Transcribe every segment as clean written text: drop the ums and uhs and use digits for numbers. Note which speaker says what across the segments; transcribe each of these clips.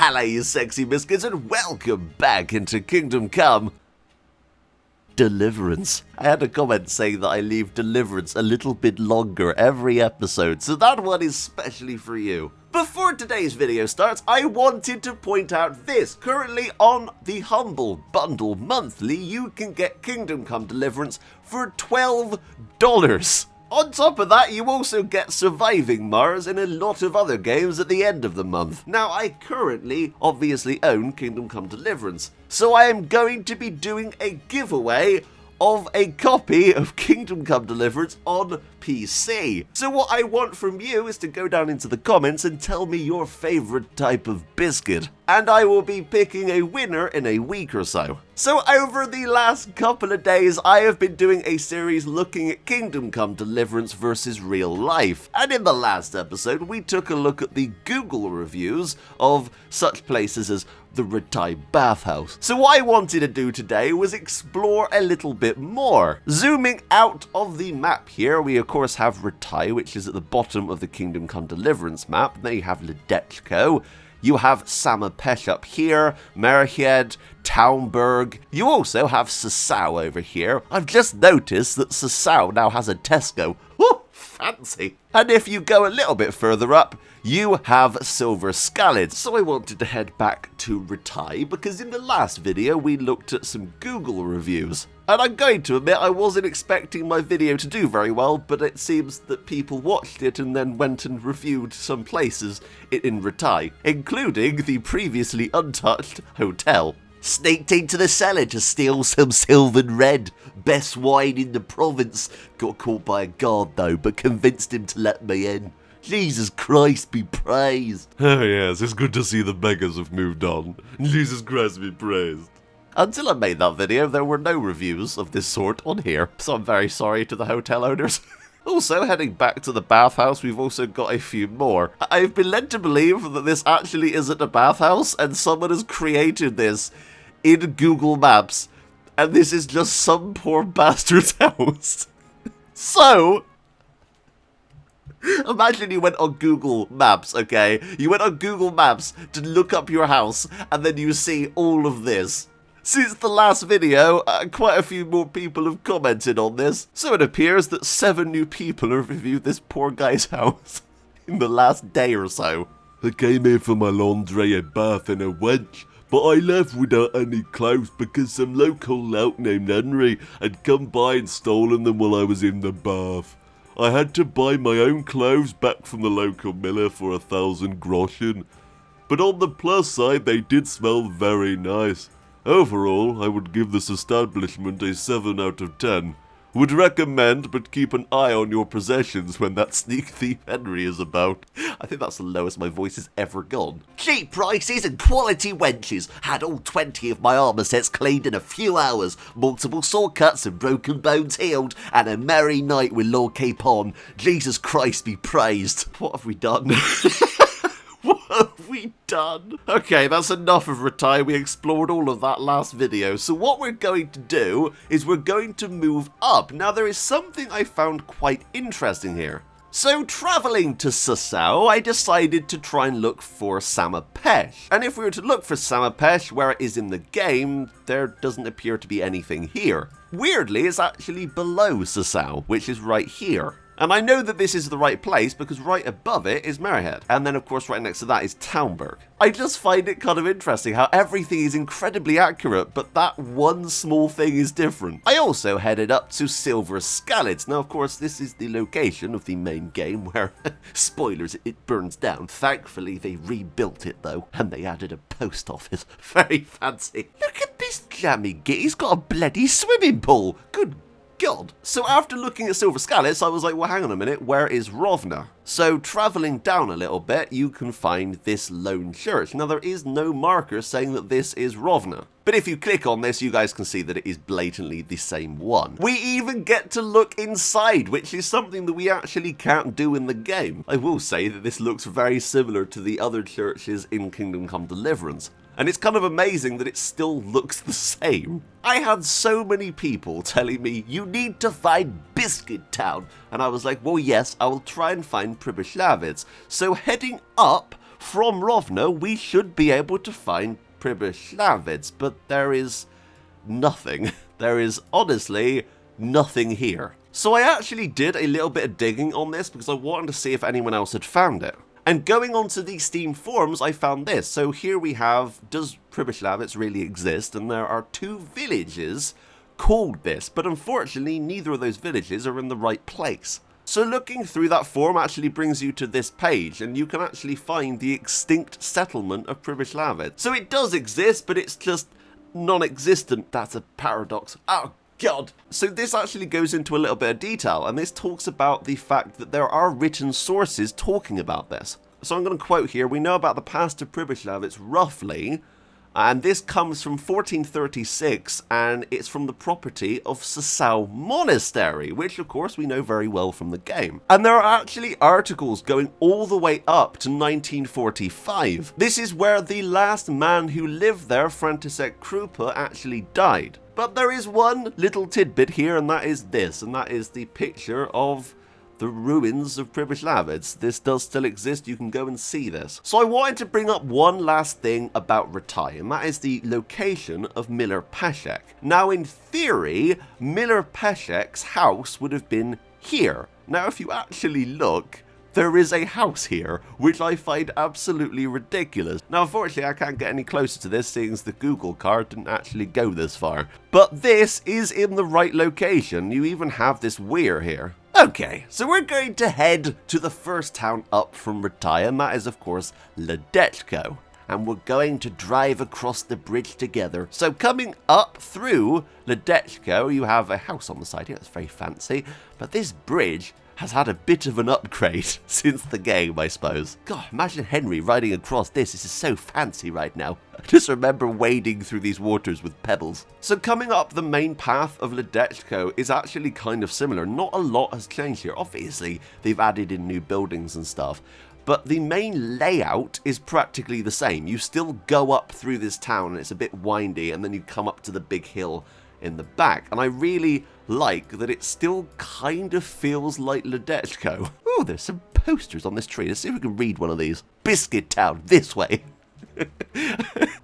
Speaker 1: Hello you sexy biscuits and welcome back into Kingdom Come Deliverance. I had a comment saying that I leave Deliverance a little bit longer every episode, so that one is specially for you. Before today's video starts, I wanted to point out this. Currently on the Humble Bundle Monthly, you can get Kingdom Come Deliverance for $12. On top of that, you also get Surviving Mars and a lot of other games at the end of the month. Now, I currently obviously own Kingdom Come Deliverance, so I am going to be doing a giveaway of a copy of Kingdom Come Deliverance on PC. So what I want from you is to go down into the comments and tell me your favorite type of biscuit. And I will be picking a winner in a week or so. So over the last couple of days, I have been doing a series looking at Kingdom Come Deliverance versus real life. And in the last episode, we took a look at the Google reviews of such places as the Rattay Bathhouse. So what I wanted to do today was explore a little bit more. Zooming out of the map here, we of course have Rattay, which is at the bottom of the Kingdom Come Deliverance map. Then you have Ledetchko. You have Samopesh up here, Merched, Townburg. You also have Sassau over here. I've just noticed that Sassau now has a Tesco. Woo, fancy. And if you go a little bit further up, you have Silver Scalid. So I wanted to head back to Rattay because in the last video we looked at some Google reviews. And I'm going to admit I wasn't expecting my video to do very well, but it seems that people watched it and then went and reviewed some places in Rattay, including the previously untouched hotel. Sneaked into the cellar to steal some Sylvan Red, best wine in the province. Got caught by a guard though, but convinced him to let me in. Jesus Christ be praised.
Speaker 2: Oh yes, it's good to see the beggars have moved on. Jesus Christ be praised.
Speaker 1: Until I made that video, there were no reviews of this sort on here, so I'm very sorry to the hotel owners. Also, heading back to the bathhouse, we've also got a few more. I've been led to believe that this actually isn't a bathhouse, and someone has created this in Google Maps, and this is just some poor bastard's house. So, imagine you went on Google Maps, okay? You went on Google Maps to look up your house, and then you see all of this. Since the last video, quite a few more people have commented on this, so it appears that 7 new people have reviewed this poor guy's house in the last day or so.
Speaker 2: I came here for my laundry, a bath and a wench, but I left without any clothes because some local lout named Henry had come by and stolen them while I was in the bath. I had to buy my own clothes back from the local miller for 1,000 groschen. But on the plus side, they did smell very nice. Overall, I would give this establishment a 7 out of 10. Would recommend, but keep an eye on your possessions when that sneak thief Henry is about.
Speaker 1: I think that's the lowest my voice has ever gone. Cheap prices and quality wenches. Had all 20 of my armour sets cleaned in a few hours. Multiple sword cuts and broken bones healed. And a merry night with Lord Capon. Jesus Christ be praised. What have we done? What have we done? Okay, that's enough of Rattay. We explored all of that last video. So what we're going to do is we're going to move up. Now, there is something I found quite interesting here. So, travelling to Sassau, I decided to try and look for Samopesh. And if we were to look for Samopesh where it is in the game, there doesn't appear to be anything here. Weirdly, it's actually below Sassau, which is right here. And I know that this is the right place because right above it is Merched. And then of course right next to that is Townburg. I just find it kind of interesting how everything is incredibly accurate, but that one small thing is different. I also headed up to Silver Scalid. Now of course this is the location of the main game where, spoilers, it burns down. Thankfully they rebuilt it though, and they added a post office. Very fancy. Look at this jammy git, he's got a bloody swimming pool. Good God. So after looking at Silver Scalid, I was like, well, hang on a minute, where is Rovna? So travelling down a little bit, you can find this lone church. Now, there is no marker saying that this is Rovna. But if you click on this, you guys can see that it is blatantly the same one. We even get to look inside, which is something that we actually can't do in the game. I will say that this looks very similar to the other churches in Kingdom Come Deliverance. And it's kind of amazing that it still looks the same. I had so many people telling me, you need to find Biscuit Town. And I was like, well, yes, I will try and find Pribyslavitz. So heading up from Rovno, we should be able to find Pribyshlavic, but there is nothing. There is honestly nothing here. So I actually did a little bit of digging on this because I wanted to see if anyone else had found it. And going onto the Steam forums, I found this. So here we have, does Pribyshlavic really exist? And there are 2 villages called this, but unfortunately neither of those villages are in the right place. So looking through that forum actually brings you to this page, and you can actually find the extinct settlement of Pribyshlavic. So it does exist, but it's just non-existent. That's a paradox. Oh God. So this actually goes into a little bit of detail, and this talks about the fact that there are written sources talking about this. So I'm going to quote here, we know about the past of Pribyshlavic roughly, and this comes from 1436, and it's from the property of Sassau Monastery, which of course we know very well from the game. And there are actually articles going all the way up to 1945. This is where the last man who lived there, František Krupa, actually died. But there is one little tidbit here, and that is this, and that is the picture of the ruins of Pribyshlavic. This does still exist, you can go and see this. So I wanted to bring up one last thing about Rattay, and that is the location of Miller Peshek. Now in theory, Miller Peshek's house would have been here. Now if you actually look, there is a house here, which I find absolutely ridiculous. Now unfortunately I can't get any closer to this, seeing as the Google card didn't actually go this far. But this is in the right location, you even have this weir here. Okay, so we're going to head to the first town up from Rattay, and that is of course Ledetchko. And we're going to drive across the bridge together. So coming up through Ledetchko, you have a house on the side here, that's very fancy. But this bridge has had a bit of an upgrade since the game, I suppose. God, imagine Henry riding across this. This is so fancy right now. I just remember wading through these waters with pebbles. So coming up the main path of Ledetchko is actually kind of similar. Not a lot has changed here. Obviously, they've added in new buildings and stuff. But the main layout is practically the same. You still go up through this town and it's a bit windy, and then you come up to the big hill in the back. And I really like that it still kind of feels like Ledetchko. Oh, there's some posters on this tree. Let's see if we can read one of these. Biscuit Town, this way.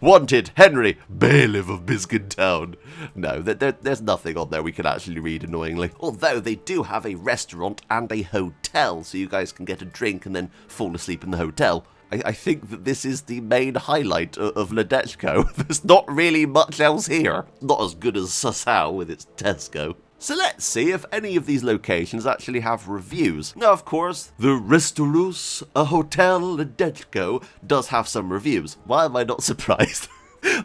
Speaker 1: Wanted, Henry, bailiff of Biscuit Town. No, there's nothing on there we can actually read, annoyingly. Although they do have a restaurant and a hotel, so you guys can get a drink and then fall asleep in the hotel. I think that this is the main highlight of Ledetchko. There's not really much else here. Not as good as Sassau with its Tesco. So let's see if any of these locations actually have reviews. Now, of course, the Restaurus, a hotel Ledetchko, does have some reviews. Why am I not surprised?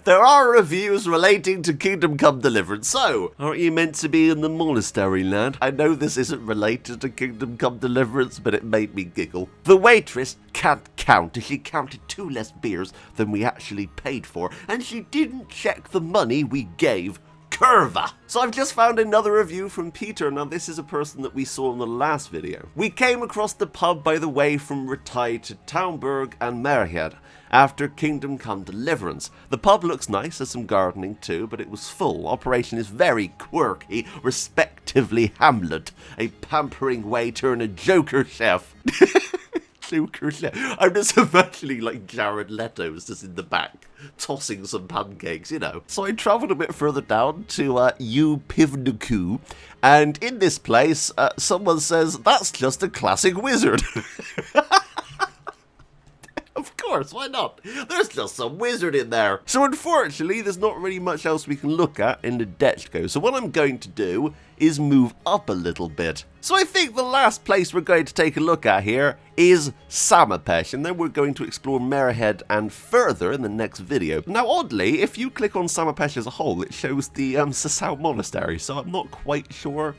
Speaker 1: There are reviews relating to Kingdom Come Deliverance, so aren't you meant to be in the monastery, lad? I know this isn't related to Kingdom Come Deliverance, but it made me giggle. The waitress can't count, as she counted 2 less beers than we actually paid for, and she didn't check the money we gave. Curva! So I've just found another review from Peter. Now this is a person that we saw in the last video. We came across the pub by the way from Rattay to Townburg and Merhed after Kingdom Come Deliverance. The pub looks nice, there's some gardening too, but it was full. Operation is very quirky, respectively Hamlet, a pampering waiter and a joker chef. Joker chef. I'm just imagining like Jared Leto's just in the back, tossing some pancakes, you know. So I travelled a bit further down to Upivnuku, and in this place, someone says, that's just a classic wizard. Of course, why not? There's just some wizard in there. So unfortunately, there's not really much else we can look at in Ledetchko. So what I'm going to do is move up a little bit. So I think the last place we're going to take a look at here is Samopesh, and then we're going to explore Merhed and further in the next video. Now oddly, if you click on Samopesh as a whole, it shows the Sassau Monastery, so I'm not quite sure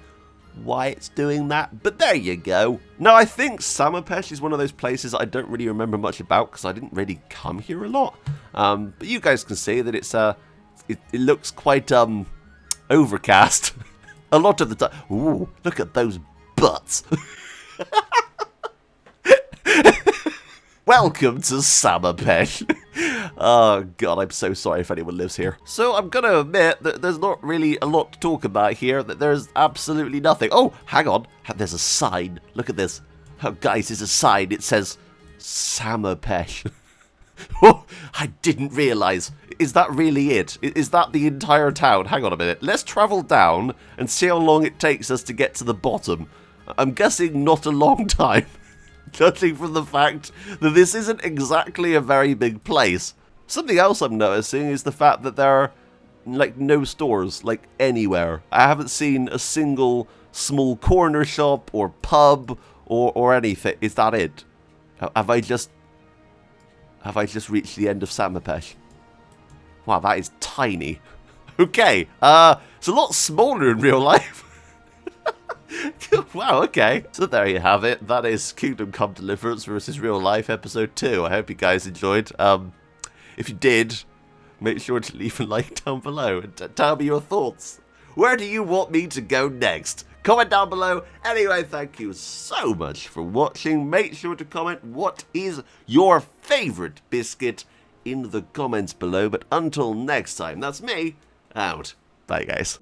Speaker 1: why it's doing that, but there you go. Now I think Samopesh is one of those places I don't really remember much about because I didn't really come here a lot. But you guys can see that it's it looks quite overcast a lot of the time. Ooh, look at those butts. Welcome to Samopesh. Oh god, I'm so sorry if anyone lives here. So I'm gonna admit that there's not really a lot to talk about here, that there's absolutely nothing. Oh, hang on, there's a sign. Look at this. Oh guys, there's a sign. It says Samopesh. Oh, I didn't realise. Is that really it? Is that the entire town? Hang on a minute. Let's travel down and see how long it takes us to get to the bottom. I'm guessing not a long time, judging from the fact that this isn't exactly a very big place. Something else I'm noticing is the fact that there are, like, no stores, like, anywhere. I haven't seen a single small corner shop or pub or anything. Is that it? Have I just reached the end of Samopesh? Wow, that is tiny. Okay, it's a lot smaller in real life. Wow, okay. So there you have it. That is Kingdom Come Deliverance versus Real Life Episode 2. I hope you guys enjoyed. If you did, make sure to leave a like down below and tell me your thoughts. Where do you want me to go next? Comment down below. Anyway, thank you so much for watching. Make sure to comment what is your favourite biscuit in the comments below. But until next time, that's me, out. Bye, guys.